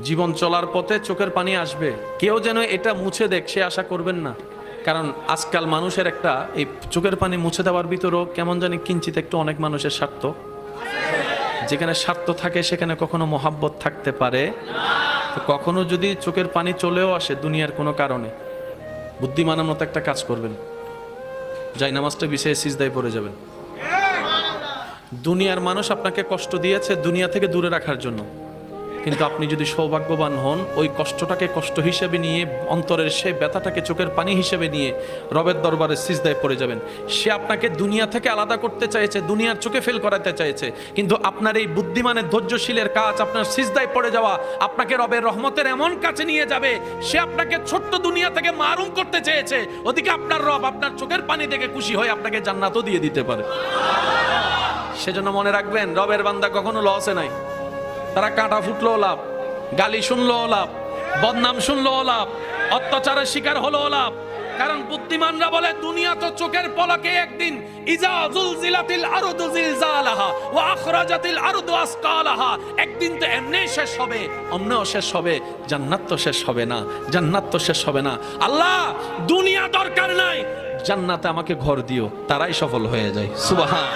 জীবন চলার পথে চোখের পানি আসবে, কেউ যেন এটা মুছে দেখ সে আশা করবেন না। কারণ আজকাল মানুষের একটা এই চোখের পানি মুছে দেওয়ার ভিতরেও কেমন জানি কিঞ্চিত একটু অনেক মানুষের স্বার্থ, যেখানে স্বার্থ থাকে সেখানে কখনো মহাব্বত থাকতে পারে। তো কখনো যদি চোখের পানি চলেও আসে দুনিয়ার কোনো কারণে, বুদ্ধিমানের মতো একটা কাজ করবেন, যাই নামাজটা বিছিয়ে সিজদায় পড়ে যাবেন। দুনিয়ার মানুষ আপনাকে কষ্ট দিয়েছে দুনিয়া থেকে দূরে রাখার জন্য, কিন্তু আপনি যদি সৌভাগ্যবান হন ওই কষ্টটাকে কষ্ট হিসেবে নিয়ে, অন্তরের সেই ব্যথাটাকে চোখের পানি হিসেবে নিয়ে রবের দরবারে সিজদায় পড়ে যাবেন। সে আপনাকে দুনিয়া থেকে আলাদা করতে চাইছে, দুনিয়ার চোখে ফেল করাতে চাইছে, কিন্তু আপনার এই বুদ্ধিমানের ধৈর্যশীলের কাজ, আপনার সিজদায় পড়ে যাওয়া আপনাকে রবের রহমতের এমন কাছে নিয়ে যাবে। সে আপনাকে ছোট্ট দুনিয়া থেকে মারুম করতে চেয়েছে, ওদিকে আপনার রব আপনার চোখের পানি দেখে খুশি হয়ে আপনাকে জান্নাতও দিয়ে দিতে পারে। সেজন্য মনে রাখবেন, রবের বান্দা কখনো লসে নাই। তারা কাঁটা ফুটলো লাভ, গালি শুনলো লাভ, বদনাম শুনলো লাভ, অত্যাচারের শিকার হলো লাভ। কারণ বুদ্ধিমানরা বলে দুনিয়া তো চোখের পলকে একদিন, ইজা জুলজিলাতিল আরদু জিলজালাহা ওয়া আখরাজাতিল আরদু আসকালাহা, একদিন তো এমনি শেষ হবে, অমনেও শেষ হবে, জান্নাত তো শেষ হবে না, জান্নাত তো শেষ হবে না। আল্লাহ দুনিয়া দরকার নাই, জান্নাতে আমাকে ঘর দিও, তারাই সফল হয়ে যায়। সুবহান।